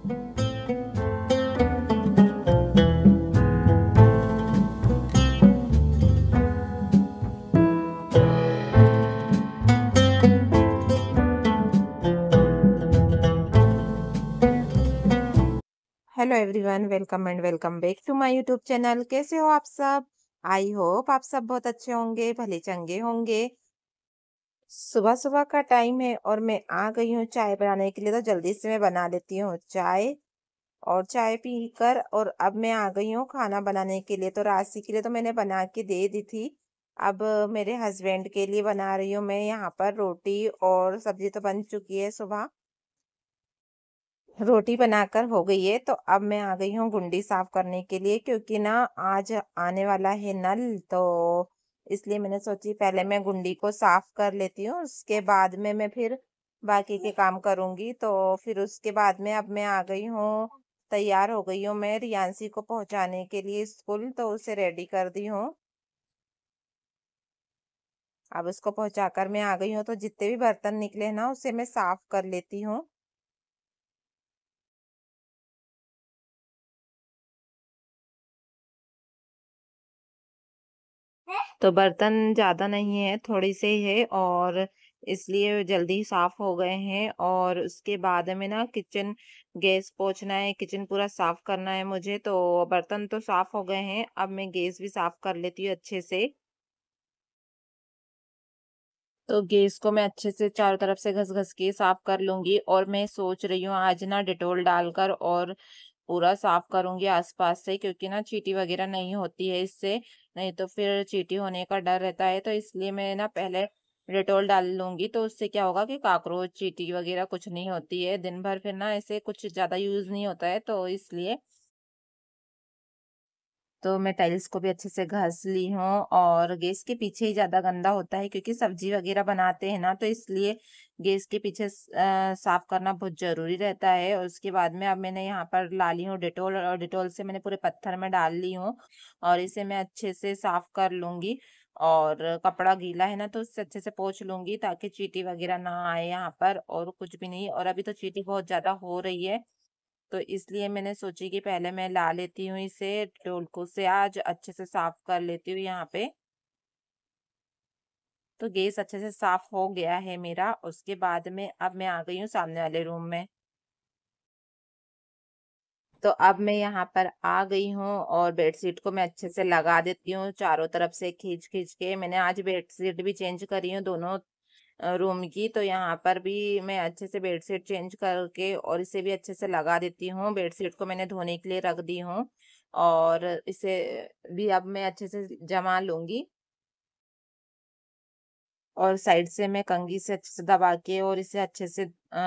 Hello everyone, welcome and welcome back to my YouTube channel. कैसे हो आप सब? आई होप आप सब बहुत अच्छे होंगे, भले चंगे होंगे। सुबह सुबह का टाइम है और मैं आ गई हूँ चाय बनाने के लिए, तो जल्दी से मैं बना लेती हूँ चाय। और चाय पीकर और अब मैं आ गई हूँ खाना बनाने के लिए। तो राशि के लिए तो मैंने बना के दे दी थी। अब मेरे हस्बैंड के लिए बना रही हूँ मैं यहाँ पर रोटी, और सब्जी तो बन चुकी है सुबह। रोटी बनाकर हो गई है, तो अब मैं आ गई हूँ गुंडी साफ करने के लिए, क्योंकि ना आज आने वाला है नल। तो इसलिए मैंने सोची पहले मैं गुंडी को साफ कर लेती हूँ, उसके बाद में मैं फिर बाकी के काम करूंगी। तो फिर उसके बाद में अब मैं आ गई हूँ, तैयार हो गई हूँ मैं रियांशी को पहुंचाने के लिए स्कूल, तो उसे रेडी कर दी हूँ। अब उसको पहुंचाकर मैं आ गई हूँ, तो जितने भी बर्तन निकले ना उसे मैं साफ कर लेती हूँ। तो बर्तन ज़्यादा नहीं है, थोड़ी से ही है, और इसलिए जल्दी साफ हो गए हैं। और उसके बाद में ना किचन, गैस पोंछना है, किचन पूरा साफ करना है मुझे। तो बर्तन तो साफ हो गए हैं, अब मैं गैस भी साफ कर लेती हूँ अच्छे से। तो गैस को मैं अच्छे से चारों तरफ से घस घस के साफ कर लूंगी। और मैं सोच रही हूँ आज ना डेटॉल डालकर और पूरा साफ करूंगी आसपास से, क्योंकि ना चींटी वगैरह नहीं होती है इससे। नहीं तो फिर चींटी होने का डर रहता है, तो इसलिए मैं ना पहले डेटॉल डाल लूंगी। तो उससे क्या होगा कि काकरोच चींटी वगैरह कुछ नहीं होती है दिन भर, फिर ना ऐसे कुछ ज्यादा यूज नहीं होता है, तो इसलिए। तो मैं टाइल्स को भी अच्छे से घस ली हूँ। और गैस के पीछे ही ज़्यादा गंदा होता है, क्योंकि सब्जी वगैरह बनाते हैं ना, तो इसलिए गैस के पीछे साफ करना बहुत ज़रूरी रहता है। और उसके बाद में अब मैंने यहाँ पर ला ली हूँ डेटॉल, और डेटॉल से मैंने पूरे पत्थर में डाल ली हूँ। और इसे मैं अच्छे से साफ कर लूंगी। और कपड़ा गीला है ना, तो उससे अच्छे से पोंछ लूंगी, ताकि चींटी वगैरह ना आए यहाँ पर, और कुछ भी नहीं। और अभी तो चींटी बहुत ज़्यादा हो रही है, तो इसलिए मैंने सोची कि पहले मैं ला लेती हूँ इसे, डोलको से आज अच्छे से साफ कर लेती हूँ यहाँ पे। तो गैस अच्छे से साफ हो गया है मेरा। उसके बाद में अब मैं आ गई हूँ सामने वाले रूम में। तो अब मैं यहाँ पर आ गई हूँ, और बेडशीट को मैं अच्छे से लगा देती हूँ चारों तरफ से खींच खींच के। मैंने आज बेडशीट भी चेंज करी हूँ दोनों रूम की। तो यहाँ पर भी मैं अच्छे से बेडशीट चेंज करके और इसे भी अच्छे से लगा देती हूँ। बेडशीट को मैंने धोने के लिए रख दी हूँ, और इसे भी अब मैं अच्छे से जमा लूंगी। और साइड से मैं कंघी से अच्छे से दबा के और इसे अच्छे से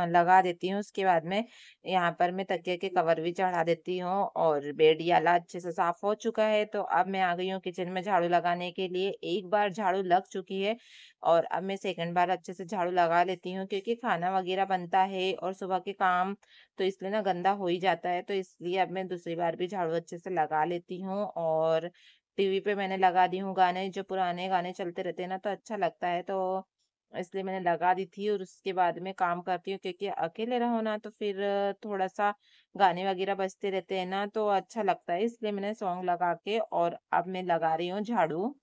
लगा देती हूँ। उसके बाद में यहाँ पर मैं तकिए के कवर भी चढ़ा देती हूँ। और बेड याला अच्छे से साफ हो चुका है, तो अब मैं आ गई हूँ किचन में झाड़ू लगाने के लिए। एक बार झाड़ू लग चुकी है, और अब मैं सेकंड बार अच्छे से झाड़ू लगा लेती हूँ, क्योंकि खाना वगैरह बनता है और सुबह के काम, तो इसलिए ना गंदा हो ही जाता है। तो इसलिए अब मैं दूसरी बार भी झाड़ू अच्छे से लगा लेती हूँ। और टीवी पे मैंने लगा दी हूँ गाने, जो पुराने गाने चलते रहते हैं ना, तो अच्छा लगता है, तो इसलिए मैंने लगा दी थी। और उसके बाद में काम करती हूँ, क्योंकि अकेले रहो ना, तो फिर थोड़ा सा गाने वगैरह बजते रहते हैं ना, तो अच्छा लगता है, इसलिए मैंने सॉन्ग लगा के और अब मैं लगा रही हूँ झाड़ू।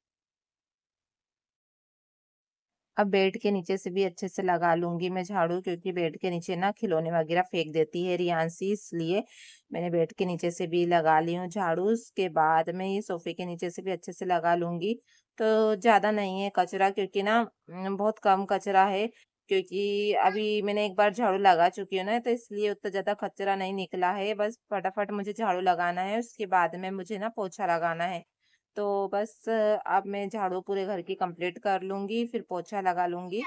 अब बेड के नीचे से भी अच्छे से लगा लूंगी मैं झाड़ू, क्योंकि बेड के नीचे ना खिलौने वगैरह फेंक देती है रियांशी, इसलिए मैंने बेड के नीचे से भी लगा ली हूँ झाड़ू। उसके बाद में ये सोफे के नीचे से भी अच्छे से लगा लूंगी। तो ज्यादा नहीं है कचरा, क्योंकि ना बहुत कम कचरा है, क्योंकि अभी मैंने एक बार झाड़ू लगा चुकी हूँ ना, तो इसलिए उतना ज्यादा कचरा नहीं निकला है। बस फटाफट मुझे झाड़ू लगाना है, उसके बाद में मुझे ना पोछा लगाना है। तो बस अब मैं झाड़ू पूरे घर की कंप्लीट कर लूंगी, फिर पोछा लगा लूंगी।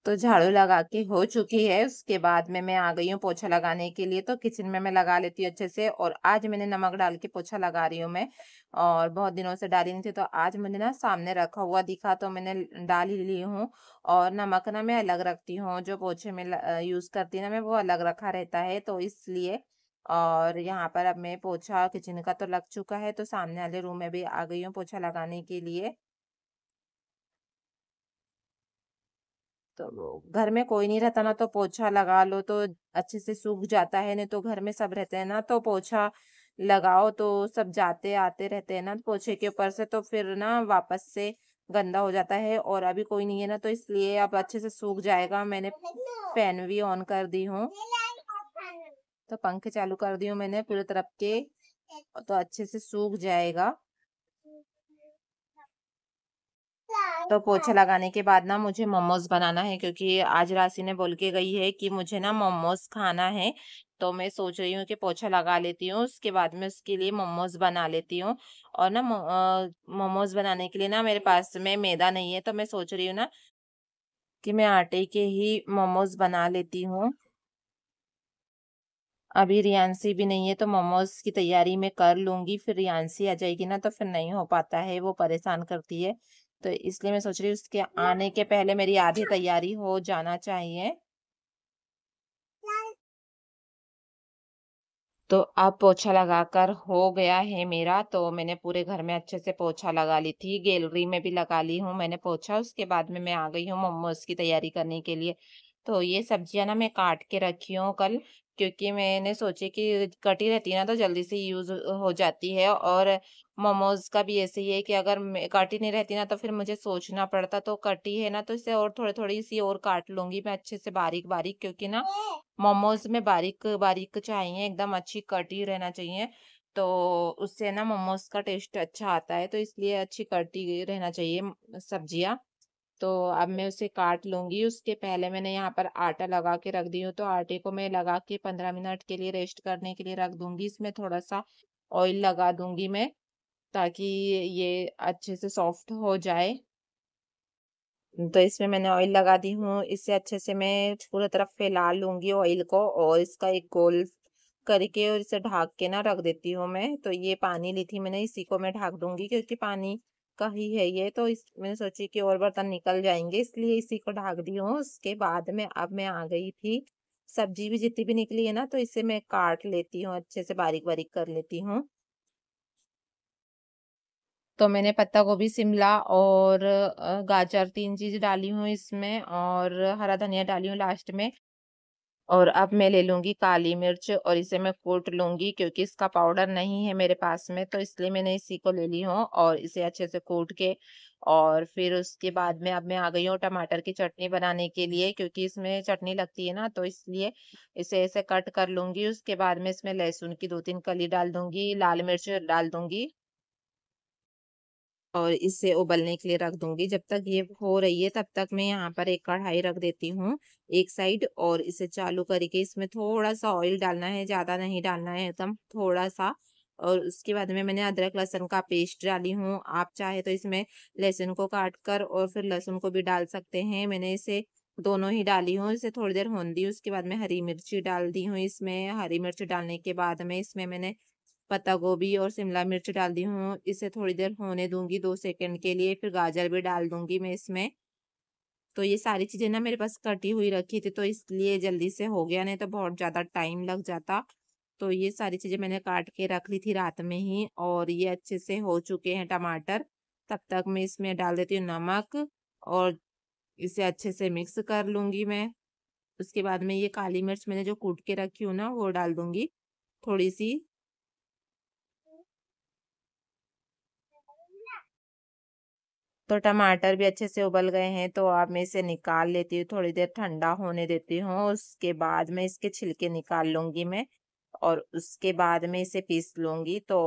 तो झाड़ू लगा के हो चुकी है, उसके बाद में मैं आ गई हूँ पोछा लगाने के लिए। तो किचन में मैं लगा लेती हूँ अच्छे से, और आज मैंने नमक डाल के पोछा लगा रही हूँ मैं। और बहुत दिनों से डाली नहीं थी, तो आज मुझे ना सामने रखा हुआ दिखा, तो मैंने डाल ही ली हूँ। और नमक ना मैं अलग रखती हूँ, जो पोछे में यूज करती हूँ ना मैं, वो अलग रखा रहता है, तो इसलिए। और यहाँ पर अब मैं पोछा किचन का तो लग चुका है, तो सामने वाले रूम में भी आ गई हूँ पोछा लगाने के लिए। तो घर में कोई नहीं रहता ना तो पोछा लगा लो तो अच्छे से सूख जाता है, नहीं तो घर में सब रहते हैं ना तो पोछा लगाओ तो सब जाते आते रहते हैं ना पोछे के ऊपर से, तो फिर ना वापस से गंदा हो जाता है। और अभी कोई नहीं है ना तो इसलिए अब अच्छे से सूख जाएगा। मैंने फैन भी ऑन कर दी हूँ, तो पंखे चालू कर दी हूँ मैंने पूरी तरफ के, तो अच्छे से सूख जाएगा। तो पोछा लगाने के बाद ना मुझे मोमोज बनाना है, क्योंकि आज राशि ने बोल के गई है कि मुझे ना मोमोज खाना है। तो मैं सोच रही हूँ कि पोछा लगा लेती हूँ, उसके बाद में उसके लिए मोमोज बना लेती हूँ। और ना मोमोज बनाने के लिए ना मेरे पास में मैदा नहीं है, तो मैं सोच रही हूँ ना कि मैं आटे के ही मोमोज बना लेती हूँ। अभी रियांसी भी नहीं है तो मोमोज की तैयारी मैं कर लूंगी, फिर रियांसी आ जाएगी ना तो फिर नहीं हो पाता है, वो परेशान करती है। तो इसलिए मैं सोच रही हूँ उसके आने के पहले मेरी आधी तैयारी हो जाना चाहिए। तो अब पोछा लगाकर हो गया है मेरा, तो मैंने पूरे घर में अच्छे से पोछा लगा ली थी, गैलरी में भी लगा ली हूँ मैंने पोछा। उसके बाद में मैं आ गई हूँ मोमोज की तैयारी करने के लिए। तो ये सब्जियां ना मैं काट के रखी हूँ कल, क्योंकि मैंने सोची कि कटी रहती है ना तो जल्दी से यूज हो जाती है। और मोमोज का भी ऐसे ही है कि अगर कटी नहीं रहती ना तो फिर मुझे सोचना पड़ता, तो कटी है ना तो इसे और थोड़ी थोड़ी सी और काट लूंगी मैं अच्छे से बारीक बारीक, क्योंकि ना मोमोज में बारीक बारीक चाहिए, एकदम अच्छी कटी रहना चाहिए। तो उससे ना मोमोज का टेस्ट अच्छा आता है, तो इसलिए अच्छी कटी रहना चाहिए सब्जियां। तो अब मैं उसे काट लूंगी। उसके पहले मैंने यहाँ पर आटा लगा के रख दी हूँ, तो आटे को मैं लगा के 15 मिनट के लिए रेस्ट करने के लिए रख दूंगी। इसमें थोड़ा सा ऑयल लगा दूंगी मैं, ताकि ये अच्छे से सॉफ्ट हो जाए। तो इसमें मैंने ऑयल लगा दी हूँ, इसे अच्छे से मैं पूरी तरफ फैला लूंगी ऑयल को, और इसका एक गोल करके और इसे ढक के ना रख देती हूँ मैं। तो ये पानी ली थी मैंने, इसी को मैं ढक दूंगी, क्योंकि पानी का ही है ये, तो इस मैंने सोची कि और बर्तन निकल जाएंगे, इसलिए इसी को ढक दी हूँ। उसके बाद में अब मैं आ गई थी, सब्जी भी जितनी भी निकली है ना तो इसे मैं काट लेती हूँ, अच्छे से बारीक बारीक कर लेती हूँ। तो मैंने पत्ता गोभी, शिमला और गाजर 3 चीज़ डाली हूँ इसमें, और हरा धनिया डाली हूँ लास्ट में। और अब मैं ले लूँगी काली मिर्च और इसे मैं कूट लूँगी, क्योंकि इसका पाउडर नहीं है मेरे पास में, तो इसलिए मैंने इसी को ले ली हूँ और इसे अच्छे से कूट के। और फिर उसके बाद में अब मैं आ गई हूँ टमाटर की चटनी बनाने के लिए, क्योंकि इसमें चटनी लगती है ना तो इसलिए इसे ऐसे कट कर लूँगी। उसके बाद में इसमें लहसुन की 2-3 कली डाल दूँगी, लाल मिर्च डाल दूँगी और इसे उबलने के लिए रख दूंगी। जब तक ये हो रही है तब तक मैं यहाँ पर एक कढ़ाई रख देती हूँ एक साइड, और इसे चालू करके इसमें थोड़ा सा ऑयल डालना है, ज्यादा नहीं डालना है, एकदम थोड़ा सा। और उसके बाद में मैंने अदरक लहसुन का पेस्ट डाली हूँ, आप चाहे तो इसमें लहसुन को काट कर और फिर लहसुन को भी डाल सकते हैं। मैंने इसे दोनों ही डाली हूँ, इसे थोड़ी देर होने दी। उसके बाद में हरी मिर्ची डाल दी हूँ इसमें। हरी मिर्च डालने के बाद में इसमें मैंने पत्ता गोभी और शिमला मिर्च डाल दी हूँ, इसे थोड़ी देर होने दूंगी 2 सेकंड के लिए, फिर गाजर भी डाल दूंगी मैं इसमें। तो ये सारी चीजें ना मेरे पास कटी हुई रखी थी, तो इसलिए जल्दी से हो गया, नहीं तो बहुत ज्यादा टाइम लग जाता। तो ये सारी चीजें मैंने काट के रख ली थी रात में ही, और ये अच्छे से हो चुके हैं टमाटर। तब तक मैं इसमें डाल देती हूँ नमक, और इसे अच्छे से मिक्स कर लूंगी मैं। उसके बाद में ये काली मिर्च मैंने जो कूट के रखी हूँ ना वो डाल दूंगी थोड़ी सी। तो टमाटर भी अच्छे से उबल गए हैं, तो अब मैं इसे निकाल लेती हूँ, थोड़ी देर ठंडा होने देती हूँ। उसके बाद में इसके छिलके निकाल लूंगी मैं, और उसके बाद में इसे पीस लूंगी। तो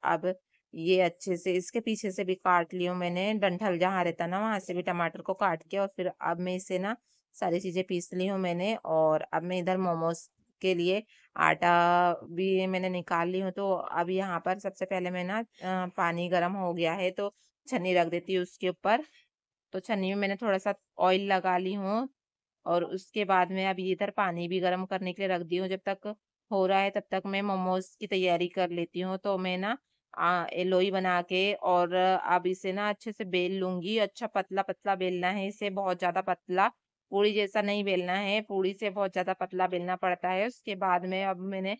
अब ये अच्छे से इसके पीछे से भी काट लियो मैंने, डंठल जहाँ रहता ना वहां से भी टमाटर को काट के, और फिर अब मैं इसे ना सारी चीजें पीस ली हूँ मैंने। और अब मैं इधर मोमोज के लिए आटा भी मैंने निकाल ली हूँ। तो अब यहाँ पर सबसे पहले मैं ना पानी गर्म हो गया है तो छन्नी रख देती हूँ उसके ऊपर। तो छन्नी में मैंने थोड़ा सा ऑयल लगा ली हूँ, और उसके बाद में अब इधर पानी भी गर्म करने के लिए रख दी हूँ। जब तक हो रहा है तब तक मैं मोमोज की तैयारी कर लेती हूँ। तो मैं ना लोई बना के, और अब इसे ना अच्छे से बेल लूंगी। अच्छा पतला पतला बेलना है इसे, बहुत ज्यादा पतला पूड़ी जैसा नहीं बेलना है, पूड़ी से बहुत ज्यादा पतला बेलना पड़ता है। उसके बाद में अब मैंने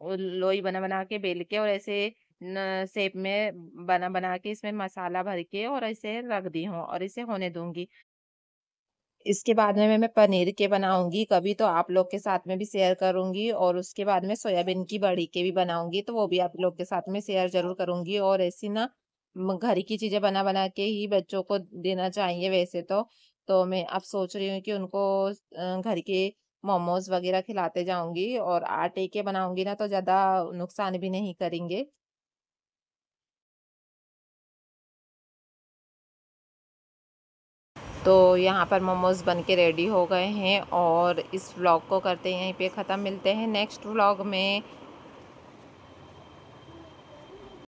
वो लोई बना बना के बेल के और ऐसे न शेप में बना बना के इसमें मसाला भर के और ऐसे रख दी हूँ और इसे होने दूंगी। इसके बाद में मैं पनीर के बनाऊँगी, कभी तो आप लोग के साथ में भी शेयर करूँगी और उसके बाद में सोयाबीन की बड़ी के भी बनाऊँगी, तो वो भी आप लोग के साथ में शेयर ज़रूर करूँगी। और ऐसी ना घर की चीज़ें बना-बना के ही बच्चों को देना चाहिए वैसे तो। तो मैं अब सोच रही हूँ कि उनको घर के मोमोज़ वग़ैरह खिलाते जाऊँगी और आटे के बनाऊँगी ना तो ज़्यादा नुकसान भी नहीं करेंगे। तो यहाँ पर मोमोज़ बन के रेडी हो गए हैं और इस व्लॉग को करते हैं यहीं पे ख़त्म। मिलते हैं नेक्स्ट व्लॉग में।